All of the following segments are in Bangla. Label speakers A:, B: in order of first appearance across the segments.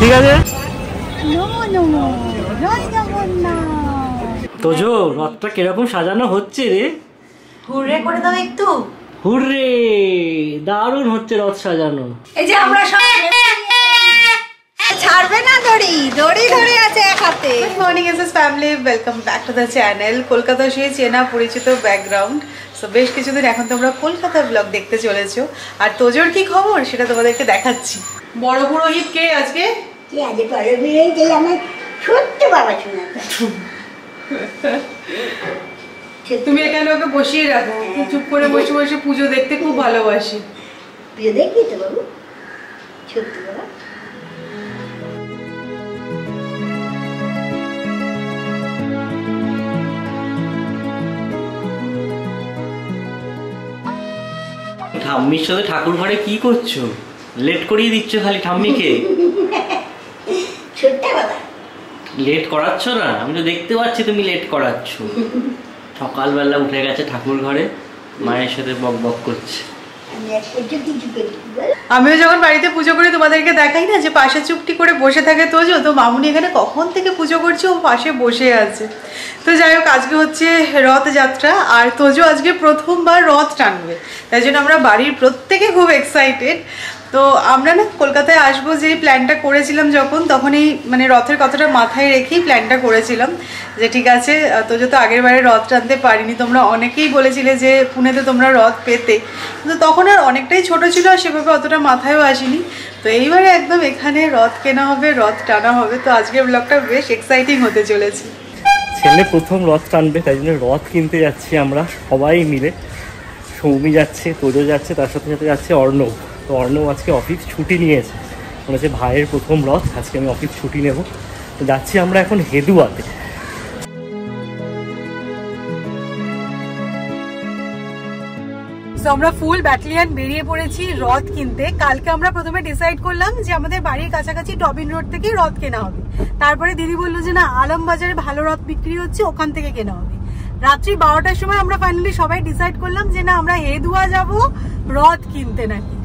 A: ঠিক আছে। তোজো রথটা কিরকম সাজানো হচ্ছে রে?
B: হুররে করে দাও একটু।
A: হুররে, দারুণ হচ্ছে রথ সাজানো।
B: এই যে আমরা সব ছাড়বে না, দড়ি দড়ি ধরে আছে এক হাতে। Good morning SS family, welcome back to the channel. Kolkata সেই চেনা পরিচিত ব্যাকগ্রাউন্ড। সো বেশ কিছুদিন এখন তোমরা কলকাতা ব্লগ দেখতে চলেছো, আর তোজোর কি খবর সেটা তোমাদেরকে দেখাচ্ছি। বড় পুরোহিত কে আজকে?
C: কি আজকে বড় পুরোহিত? আমার ছোট্ট বাবা শোনা।
B: তুমি এখানে ওকে বসিয়ে রাখো, চুপ করে বসে বসে পুজো দেখতে খুব ভালোবাসি।
C: পুজো দেখবি তো বাবু? ছোট্ট বাবা।
A: ঠাম্মির সাথে ঠাকুর ঘরে কি করছো? লেট করিয়ে দিচ্ছ খালি ঠাম্মিকে।
C: ছোট্ট বাবা
A: লেট করাচ্ছ না? আমি তো দেখতে পাচ্ছি তুমি লেট করাচ্ছ। সকালবেলা উঠে গেছে ঠাকুর ঘরে, মায়ের সাথে বক বক করছে।
B: আমিও যখন বাড়িতে পুজো করি তোমাদেরকে দেখাই না যে পাশে চুপটি করে বসে থাকে তোজো, তো মামুনি এখানে কখন থেকে পুজো করছে, ও পাশে বসে আছে। তো যাই হোক, আজকে হচ্ছে রথযাত্রা, আর তোজো আজকে প্রথমবার রথ টানবে, তাই জন্য আমরা বাড়ির প্রত্যেকে খুব এক্সাইটেড। তো আমরা না কলকাতায় আসবো যে প্ল্যানটা করেছিলাম যখন, তখনই মানে রথের কথাটা মাথায় রেখেই প্ল্যানটা করেছিলাম যে ঠিক আছে তোজো তো আগের বারে রথ টানতে পারিনি, তোমরা অনেকেই বলেছিলে যে পুনেতে তোমরা রথ পেতে, কিন্তু তখন আর অনেকটাই ছোট ছিল, আর সেভাবে অতটা মাথায়ও আসেনি। তো এইবারে একদম এখানে রথ কেনা হবে, রথ টানা হবে। তো আজকের ব্লগটা বেশ এক্সাইটিং হতে চলেছে।
A: ছেলে প্রথম রথ টানবে, তাই জন্য রথ কিনতে যাচ্ছি আমরা সবাই মিলে। সৌমি যাচ্ছে, তোজো যাচ্ছে, তার সাথে সাথে যাচ্ছে অর্ণব। তো অর্ণব আজকে অফিস ছুটি নিয়েছে, মনে হচ্ছে ভাইয়ের প্রথম রথ, আজকে আমি অফিস ছুটি নেব। তো যাচ্ছি আমরা এখন হেদুয়াতে।
B: আমরা ফুল ব্যাটালিয়ন বেরিয়ে পড়েছি রথ কিনতে। কালকে আমরা প্রথমে ডিসাইড করলাম যে আমাদের বাড়ির কাছাকাছি টবিন রোড থেকে রথ কেনা হবে। তারপরে দিদি বললো যে না, আলমবাজারে ভালো রথ বিক্রি হচ্ছে, ওখান থেকে কেনা হবে। রাত্রি 12টার সময় আমরা ফাইনালি সবাই ডিসাইড করলাম যে না, আমরা হেদুয়া যাব রথ কিনতে। নাকি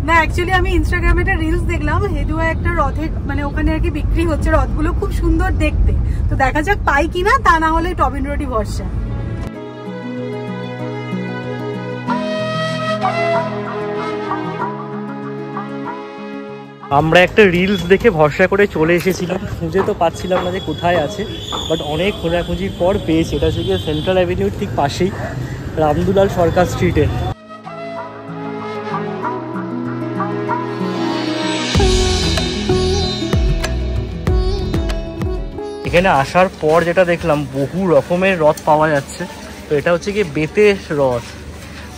B: না, অ্যাকচুয়ালি আমি ইনস্টাগ্রামে একটা রিলস দেখলাম, হেদুয়া একটা রথের মানে ওখানে আর কি বিক্রি হচ্ছে, রথগুলো খুব সুন্দর দেখতে। তো দেখা যাক পাই কিনা, তা না হলে টবিন রোডই ভরসা।
A: আমরা একটা রিলস দেখে ভরসা করে চলে এসেছিলাম, খুঁজে তো পাচ্ছিলাম না যে কোথায় আছে, বাট অনেক খোঁজাখুঁজির পর পেয়েছি। এটা হচ্ছে গিয়ে সেন্ট্রাল অ্যাভিনিউর ঠিক পাশেই, রামদুলাল সরকার স্ট্রিটে। এখানে আসার পর যেটা দেখলাম, বহু রকমের রথ পাওয়া যাচ্ছে। তো এটা হচ্ছে গিয়ে বেতের রথ,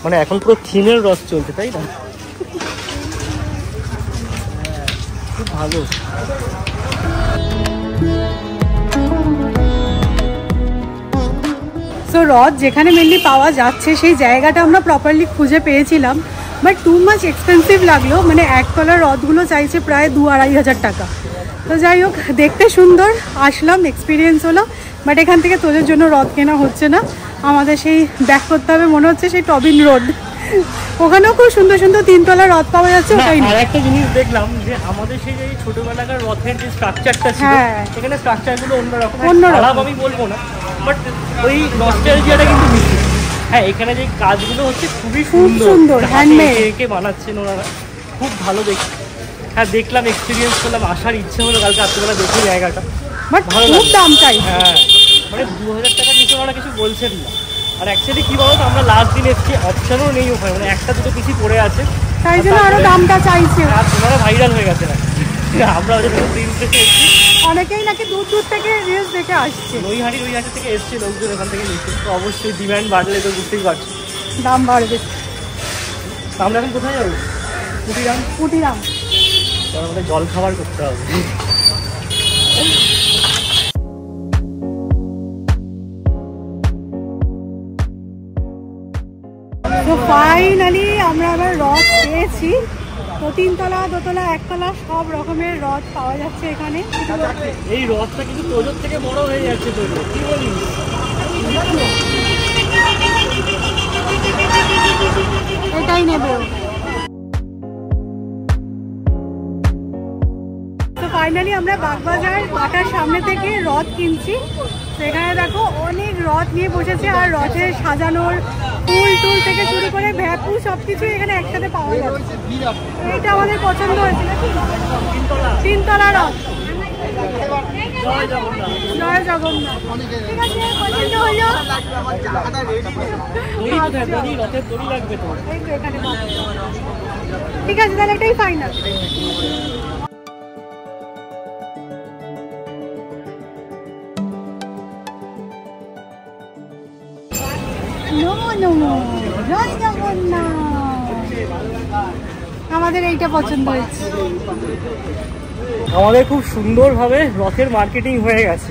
A: মানে এখন পুরো থিমের রথ চলছে, তাই না? খুব ভালো।
B: সো রথ যেখানে মেনলি পাওয়া যাচ্ছে সেই জায়গাটা আমরা প্রপারলি খুঁজে পেয়েছিলাম, বাট টু মাচ এক্সপেন্সিভ লাগলো। মানে একতলার রথগুলো চাইছে প্রায় 2-2.5 হাজার টাকা। তো যাই হোক, দেখতে সুন্দর, আসলাম, এক্সপিরিয়েন্স হলো। বাট এখান থেকে তোদের জন্য রথ কেনা হচ্ছে না, আমাদের সেই ব্যাক করতে হবে মনে হচ্ছে সেই টবিন রোড। ওখানেও খুব সুন্দর সুন্দর 3তলা রথ পাওয়া যাচ্ছে। ওটাই না,
A: আরেকটা জিনিস দেখলাম যে আমাদের সেই যে ছোটবেলাকার রথের যে স্ট্রাকচারটা ছিল, এখানে স্ট্রাকচারগুলো অন্যরকম। খারাপ আমি বলবো না, বাট ওই নস্টালজিয়াটা কিন্তু মিশে। হ্যাঁ, এখানে যে কাজগুলো হচ্ছে খুবই সুন্দর, হ্যান্ডমেড বানাচ্ছেন ওনারা, খুব ভালো দেখতে। হ্যাঁ, দেখলাম, এক্সপিরিয়েন্স করলাম, আসার ইচ্ছে হলো কালকে রাত্রিবেলা দেখি জায়গাটা। বাট ভালো দাম চাই। হ্যাঁ, মানে 2000 টাকার নিচে ওনারা কিছু বলছেন না। আর অ্যাকচুয়ালি কি বলতো, আমরা লাস্ট দিন এসেছি, অপশনও নেই ওখানে, মানে একটা দুটো পিসি পড়ে আছে, তাই জন্য আরো দামটা চাইছে। আর ওনারা ভাইরাল হয়ে গেছে না, আমরা ওদের রিলস দেখে এসেছি, অনেকেই নাকি দূর দূর থেকে রিলস দেখে আসছে। নৈহাটি থেকে এসছে লোকজন, ওখান থেকে নিচ্ছে। তো অবশ্যই ডিম্যান্ড বাড়লে তো বুঝতেই পারছি, দাম বাড়বে। আমরা এখন কোথায় যাবো? কুটিরাম। আমাদের জল খাবার করতে হবে। তো ফাইনালি আমরা আবার রথ পেয়েছি। তো 3তলা, 2তলা, 1তলা সব রকমের রথ পাওয়া যাচ্ছে এখানে। এই রথটা কিন্তু তোজোর থেকে বড় হয়ে যাচ্ছে, তোজো কি বলিস? এটাই নেবে।
B: ফাইনালি আমরা বাগবাজার বাটার সামনে থেকে রথ কিনছি। সেখানে দেখো অনেক রথ নিয়ে বসেছে, আর রথের সাজানোর ফুল টুল থেকে শুরু করে ভ্যাপু সবকিছু এখানে একসাথে পাওয়া যাচ্ছে। এইটা আমাদের পছন্দ হয়েছে নাকি, তিনতলা রথ। জয় জগন্নাথ। ঠিক আছে, পছন্দ হলো। ঠিক আছে, তাহলে এটাই ফাইনাল। আমাদের এইটা পছন্দ হয়েছে।
A: আমাদের খুব সুন্দরভাবে রথের মার্কেটিং হয়ে গেছে।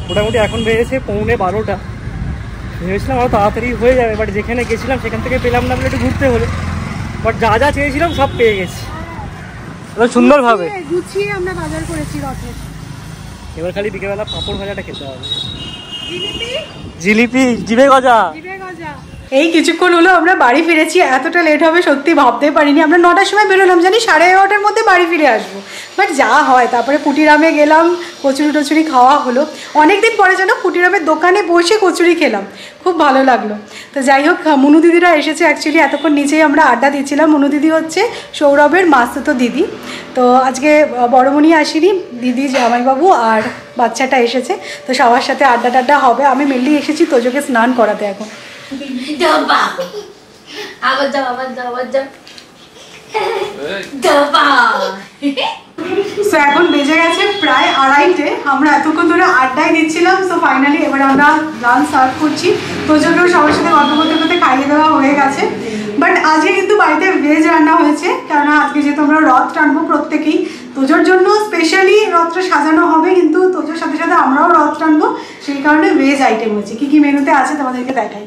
A: মোটামুটি এখন বেড়েছে 11:15। ভেবেছিলাম আরও তাড়াতাড়ি হয়ে যাবে, বাট যেখানে গেছিলাম সেখান থেকে পেলাম না বলে একটু ঘুরতে হলো। বাট যা যা চেয়েছিলাম সব পেয়ে গেছি সুন্দরভাবে
B: গুছিয়ে আমরা বাজার করেছি রথের।
A: এবার খালি বিকেলবেলা পাঁপড় ভাজাটা খেতে হবে। জিলিপি, জিভে গজা।
B: এই কিছুক্ষণ হলো আমরা বাড়ি ফিরেছি। এতটা লেট হবে সত্যি ভাবতে পারিনি। আমরা 9টার সময় বেরোলাম, জানি 11:30টার মধ্যে বাড়ি ফিরে আসবো। বাট যা হয়, তারপরে কুটিরামে গেলাম, কচুরি টচুরি খাওয়া হলো। অনেকদিন পরে যেন কুটিরামের দোকানে বসে কচুরি খেলাম, খুব ভালো লাগলো। তো যাই হোক, মনু দিদিরা এসেছে। অ্যাকচুয়ালি এতক্ষণ নিচেই আমরা আড্ডা দিচ্ছিলাম। মনু দিদি হচ্ছে সৌরভের মাস্তুতো দিদি। তো আজকে বড়মণি আসেনি, দিদি, জামাইবাবু আর বাচ্চাটা এসেছে। তো সবার সাথে আড্ডা টাড্ডা হবে। আমি মেনলি এসেছি তোজোকে স্নান করাতে। এখন এখন বেজে গেছে প্রায় 2:30। আমরা এতক্ষণ ধরে আড্ডাই দিচ্ছিলাম। তো ফাইনালি এবার আমরা লাঞ্চ সার্ভ করছি। তোজোকেও সবার সাথে গল্প করতে করতে খাইয়ে দেওয়া হয়ে গেছে। বাট আজকে কিন্তু বাড়িতে ভেজ রান্না হয়েছে, কেননা আজকে যেহেতু আমরা রথ টানবো প্রত্যেকেই, তোজোর জন্য স্পেশালি রথটা সাজানো হবে, কিন্তু তোজোর সাথে সাথে আমরাও রথ টানবো, সেই কারণে ভেজ আইটেম হয়েছে। কি কি মেনুতে আছে তোমাদেরকে দেখাই।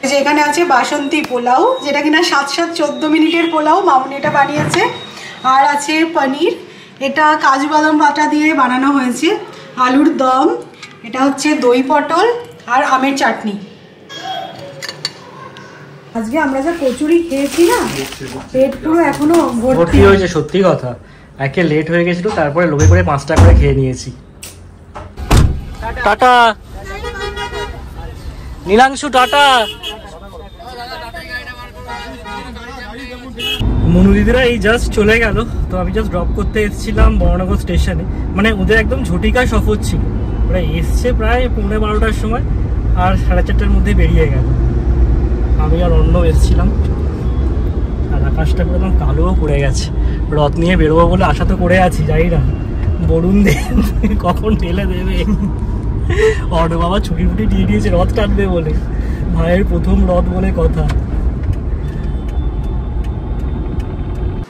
B: যে এখানে আছে বাসন্তী পোলাও, যেটা কিনা 7-14 মিনিটের পোলাও, মামুনি এটা বানিয়েছে। আর আছে পনির, এটা কাজু বাদাম বাটা দিয়ে বানানো হয়েছে। আলুর দম, এটা হচ্ছে দই পটল আর আমের চাটনি। আজকে আমরা যা কচুরি খেয়েছি না, পেট পুরো এখনো ভর্তি
A: হয়েছে। সত্যি কথা, একে লেট হয়ে গেছিল, তারপরে লোভে করে 5টা করে খেয়ে নিয়েছি। Tata নীলাংশু, tata. মনু দিদিরা এই জাস্ট চলে গেল। তো আমি জাস্ট ড্রপ করতে এসেছিলাম বড়নগর স্টেশনে। মানে ওদের একদম ঝটিকা সফর ছিল। ওরা এসছে প্রায় 11:30টার সময়, আর 4:30টার মধ্যে বেরিয়ে গেল। আমি আর অন্য এসেছিলাম, আর আকাশটা একদম কালোও পড়ে গেছে। রথ নিয়ে বেরোবো বলে আশা তো করে আছি, জানি না বরুণ কখন ঠেলে দেবে। অটো বাবা ছুটি ফুটি দিয়ে দিয়েছে রথ টানবে বলে, ভাইয়ের প্রথম রথ বলে কথা।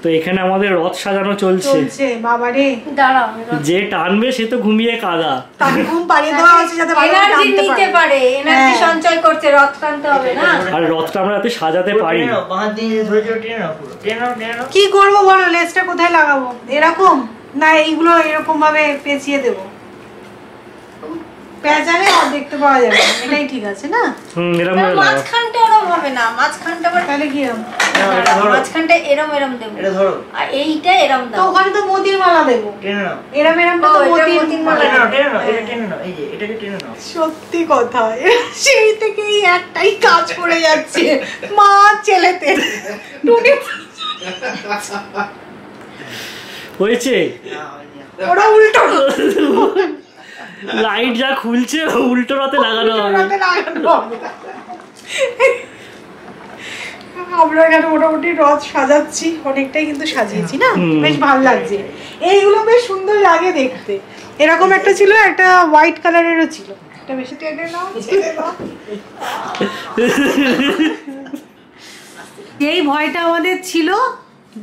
A: তো এখানে আমাদের রথ সাজানো চলছে।
B: বাবারে,
D: দাঁড়াও,
A: যে টানবে সে তো ঘুমিয়ে কাদা।
B: তাকে ঘুম পাড়িয়ে দেওয়া হচ্ছে যাতে
D: এনার্জি নিতে পারে, এনার্জি সঞ্চয় করতে রথ টানতে হবে না।
A: আর রথটা আমরা এত সাজাতে পারি।
B: কি করবো বলো, লেজটা কোথায় লাগাবো? এরকম না এইগুলো এরকম ভাবে পেঁচিয়ে দেবো, পেঁচালে আর দেখতে পাওয়া যাবে, এটাই ঠিক আছে না?
A: এরকম
D: মাঝখানটা এরকম হবে না, মাঝখানটা
B: তাহলে কি এরকম,
D: মাঝখানটা এরম এরম দেবো, আর এইটা এরম দাও।
B: ওখানে তো মোতির মালা দেবো, এরম এরম তো মোতির মালা। সত্যি কথা, সেই থেকেই একটাই কাজ করে যাচ্ছে, মা ছেলেতে
A: হয়েছে।
B: ওরা উল্টো
A: লাইট যা খুলছে উল্টো রাতে লাগানো হবে।
B: আমরা এখানে মোটামুটি রথ সাজাচ্ছি, অনেকটাই কিন্তু সাজিয়েছি না, বেশ ভালো লাগছে। এইগুলো বেশ সুন্দর লাগে দেখতে। এরকম একটা ছিল, একটা হোয়াইট কালারেরও ছিল, এটা বেশি টেনে নাও, ছেড়ে দাও। এই ভয়টা আমাদের ছিল,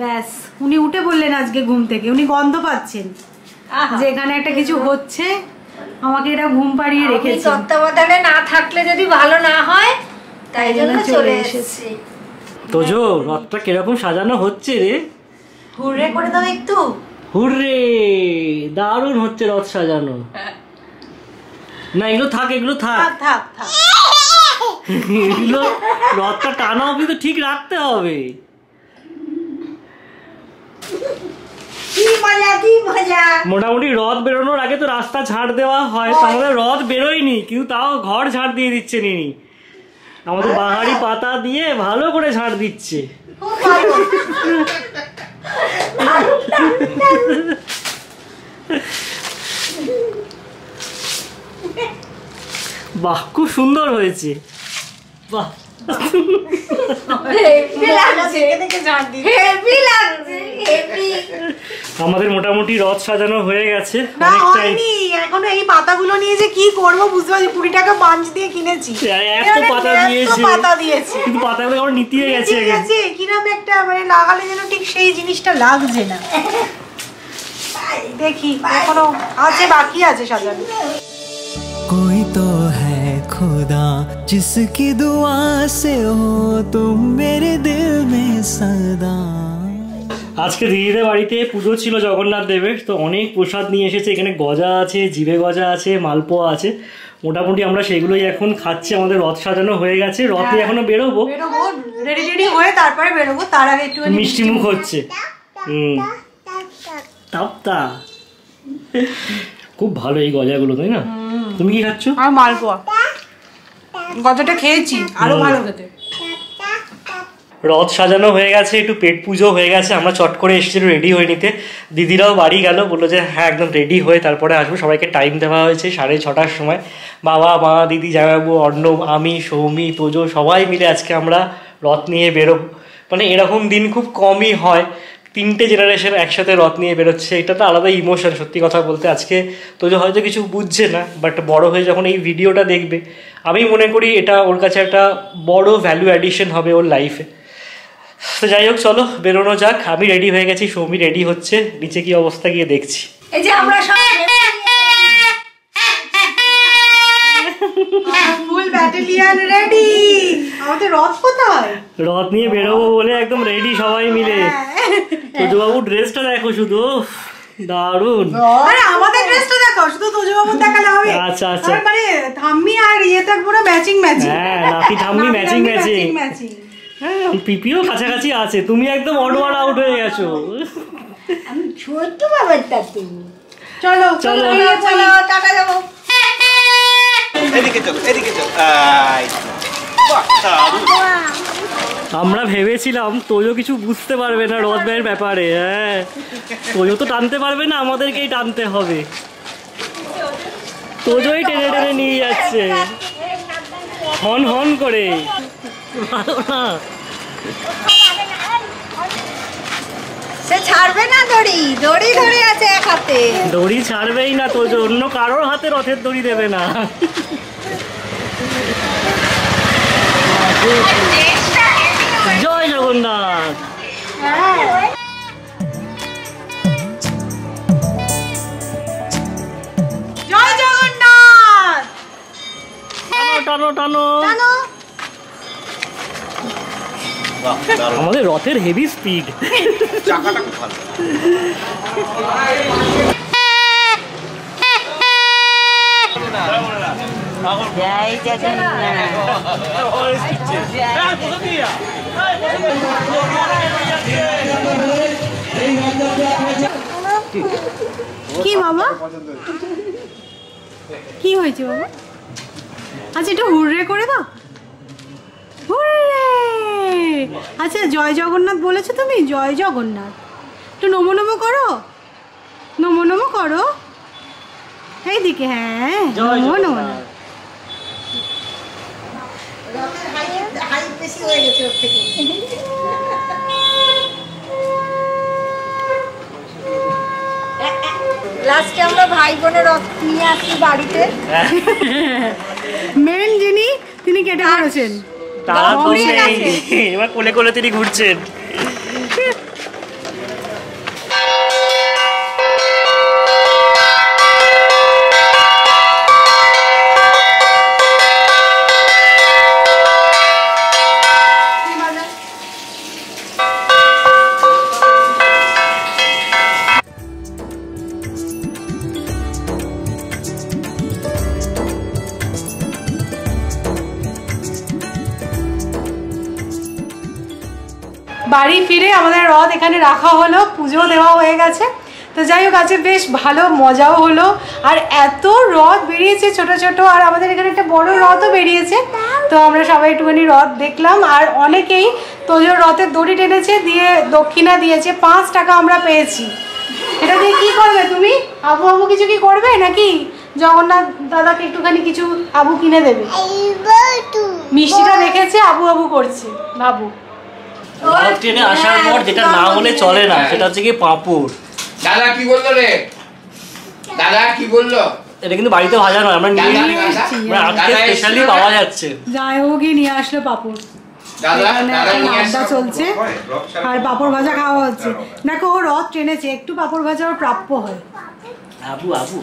B: ব্যাস উনি উঠে বললেন আজকে ঘুম থেকে, উনি গন্ধ পাচ্ছেন যে এখানে একটা কিছু হচ্ছে, আমাকে এটা ঘুম পাড়িয়ে রেখেছে।
D: তত্ত্বাবধানে না থাকলে যদি ভালো না হয়, তাই জন্য চলে এসেছি।
A: তোজো, রথটা কিরকম সাজানো হচ্ছে রে?
D: হুররে করে দাও একটু।
A: হুররে, দারুণ হচ্ছে রথ সাজানো। না এগুলো থাক, এগুলো থাক
B: থাক থাক,
A: এগুলো রথটা টানা অবধি তো ঠিক রাখতে হবে।
B: কি মানে
A: মোটামুটি রথ বেরোনোর আগে তো রাস্তা ঝাড় দেওয়া হয়, তো আমাদের রথ বেরোয়নি কিন্তু তাও ঘর ঝাড় দিয়ে দিচ্ছে নিনি, আমাদের বাহারি পাতা দিয়ে ভালো করে ঝাড় দিচ্ছে। বাহ, খুব সুন্দর হয়েছে। বাহ, আমাদের মোটামুটি রথ সাজানো হয়ে গেছে।
B: এখনো এই পাতাগুলো নিয়ে যে কি করবো বুঝতে পারছি, 20 টাকা পাঞ্চ দিয়ে কিনেছি,
A: এত পাতা দিয়েছে কিন্তু পাতাগুলো আমার নিতে গেছে,
B: কিরকম একটা মানে লাগালে যেন ঠিক সেই জিনিসটা লাগছে না। দেখি এখনো আছে, বাকি আছে সাজানো।
E: कोई तो है खुदा जिसकी दुआ से हो तुम मेरे दिल में सदा।
A: আজকে দিদিদের বাড়িতে পুজো ছিল জগন্নাথ দেবের, তো অনেক প্রসাদ নিয়ে এসেছে। এখানে গজা আছে, জিভে গজা আছে, মালপোয়া আছে, মোটামুটি আমরা সেগুলোই এখন খাচ্ছি। আমাদের রথ সাজানো হয়ে গেছে, রথ নিয়ে এখনো বেরোবো,
B: রেডি হয়ে তারপরে বেরোবো। তার আগে একটু
A: মিষ্টি মুখ হচ্ছে। তাপতা খুব ভালো এই গজাগুলো, তাই না? তুমি কি খাচ্ছ?
B: আর মালপোয়া, গজাটা খেয়েছি, আরো ভালো খেতে।
A: রথ সাজানো হয়ে গেছে, একটু পেট পুজো হয়ে গেছে, আমরা চট করে এসেছি রেডি হয়ে নিতে। দিদিরাও বাড়ি গেল, বললো যে হ্যাঁ একদম রেডি হয়ে তারপরে আসবো। সবাইকে টাইম দেওয়া হয়েছে 6:30টার সময়। বাবা, মা, দিদি, জামাইবাবু, অর্ণব, আমি, সৌমি, তোজো সবাই মিলে আজকে আমরা রথ নিয়ে বেরোবো। মানে এরকম দিন খুব কমই হয়, 3টে জেনারেশন একসাথে রথ নিয়ে বেরোচ্ছে, এটা তো আলাদা ইমোশন। সত্যি কথা বলতে আজকে তোজো হয়তো কিছু বুঝছে না, বাট বড় হয়ে যখন এই ভিডিওটা দেখবে, আমি মনে করি এটা ওর কাছে একটা বড় ভ্যালু অ্যাডিশন হবে ওর লাইফে। তো যাই হোক, চলো বেরোনো যাক। আমি রেডি হয়ে গেছি, সৌমি রেডি হচ্ছে, নিচে কি অবস্থা গিয়ে দেখছি।
D: এই যে আমরা সব
B: ফুল ব্যাটালিয়ন রেডি। আমাদের রথ কোথায়?
A: রথ নিয়ে বেরোবো বলে একদম রেডি সবাই মিলে। তোজো বাবু ড্রেসটা দেখো শুধু, দারুন।
B: আরে আমাদের ড্রেসটা দেখো, শুধু তোজো বাবু দেখালে হবে?
A: আচ্ছা আচ্ছা,
B: মানে ঠাম্মি আর ইয়েটা পুরো ম্যাচিং।
A: হ্যাঁ, নাকি ঠাম্মি ম্যাচিং। হ্যাঁ, পিপিও কাছাকাছি আছে, তুমি একদম অড ওয়ান আউট হয়ে গেছো।
C: আমি ছোট বাবারটা তুমি।
B: চলো
A: চলো
B: চলো, টাটা যাবো।
F: এদিকে চলো, এদিকে চলো।
A: আমরা ভেবেছিলাম তোজো কিছু বুঝতে পারবে না রথের ব্যাপারে। হ্যাঁ, তোজো তো টানতে পারবে না, আমাদেরকেই টানতে হবে। তোজোই টেনে টেনে নিয়ে যাচ্ছে হন হন করে। ভালো না,
D: সে ছাড়বে না, দড়ি ধরে আছে এক হাতে।
A: দড়ি ছাড়বেই না তোজো, অন্য কারোর হাতে রথের দড়ি দেবে না। জয় জগন্নাথ।
B: জয় জগন্নাথ।
A: টানো টানো টানো। আমাদের রথের হেভি স্পিড,
F: চাকাটা খুব ভালো।
C: জয় জগন্নাথ।
B: কি বাবা, কি হয়েছে বাবা? আচ্ছা একটু হুররে করে দাও, হুররে। আচ্ছা জয় জগন্নাথ বলেছো তুমি, জয় জগন্নাথ। একটু নমো নমো করো, নমো নমো করো এইদিকে। হ্যাঁ, নমো নমো।
D: লাস্টে আমরা ভাই বোনের রথ নিয়ে আসছি বাড়িতে।
B: মেন যিনি তিনি কেটে পড়েছেন,
A: তারা তো নেই, এবার কোলে কোলে তিনি ঘুরছেন।
B: বাড়ি ফিরে আমাদের রথ এখানে রাখা হলো, পুজো দেওয়া হয়ে গেছে। তো যাই হোক আজকে বেশ ভালো মজাও হলো। আর এত রথ বেরিয়েছে ছোট ছোট, আর আমাদের এখানে একটা বড় রথও বেরিয়েছে। তো আমরা সবাই একটুখানি রথ দেখলাম। আর অনেকেই তোজোর রথের দড়ি টেনেছে, দিয়ে দক্ষিণা দিয়েছে, 5 টাকা আমরা পেয়েছি। এটা দিয়ে কি করবে তুমি? আবু আবু কিছু কি করবে নাকি? জগন্নাথ দাদাকে একটুখানি কিছু আবু কিনে দেবে। মিষ্টিটা দেখেছে আবু আবু করছে, বাবু।
A: রথ ট্রেনে আসার পর যেটা না হলে চলে না সেটা হচ্ছে কি পাঁপড়।
G: দাদা কি বললো রে? দাদা কি বললো?
A: এটা কিন্তু বাড়িতে ভাজা নয়, আমরা নিয়ে এসেছি, আজকে স্পেশালি পাওয়া যাচ্ছে।
B: যাই হোক নিয়ে আসলো পাঁপড়, আড্ডা চলছে আর পাঁপড় ভাজা খাওয়া হচ্ছে। দেখো ও রথ টেনেছে, একটু পাঁপড় ভাজা ওর প্রাপ্য হয়।
A: আবু আবু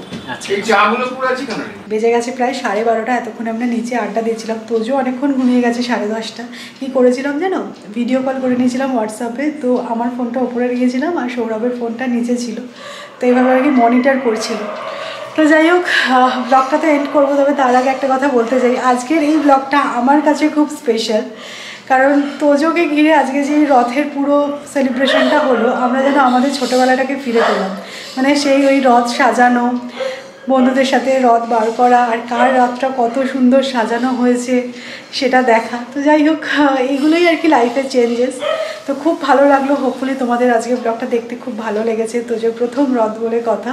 B: বেজে গেছে প্রায় 12:30। এতক্ষণ আমরা নিচে আড্ডা দিয়েছিলাম। তোজো অনেকক্ষণ ঘুমিয়ে গেছে 10:30। কি করেছিলাম জানো? ভিডিও কল করে নিয়েছিলাম হোয়াটসঅ্যাপে। তো আমার ফোনটা ওপরে রেখেছিলাম আর সৌরভের ফোনটা নিচে ছিল। তো এইভাবে আর কি মনিটর করছিল। তো যাই হোক ব্লগটা তো এন্ড করবো, তবে তার আগে একটা কথা বলতে চাই। আজকের এই ব্লগটা আমার কাছে খুব স্পেশাল, কারণ তোজোকে ঘিরে আজকে যে রথের পুরো সেলিব্রেশনটা হলো, আমরা যেন আমাদের ছোটোবেলাটাকে ফিরে পেলাম। মানে সেই ওই রথ সাজানো, বন্ধুদের সাথে রথ বার করা, আর কার রথটা কত সুন্দর সাজানো হয়েছে সেটা দেখা। তো যাই হোক এইগুলোই আর কি লাইফের চেঞ্জেস। তো খুব ভালো লাগলো। হোপফুলি তোমাদের আজকে ব্লগটা দেখতে খুব ভালো লেগেছে। তোজোর প্রথম রথ বলে কথা।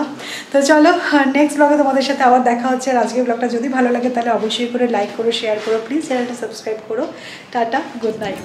B: তো চলো নেক্সট ব্লগে তোমাদের সাথে আবার দেখা হচ্ছে। আর আজকের ব্লগটা যদি ভালো লাগে তাহলে অবশ্যই করে লাইক করো, শেয়ার করো, প্লিজ চ্যানেলটা সাবস্ক্রাইব করো। Tata, good night.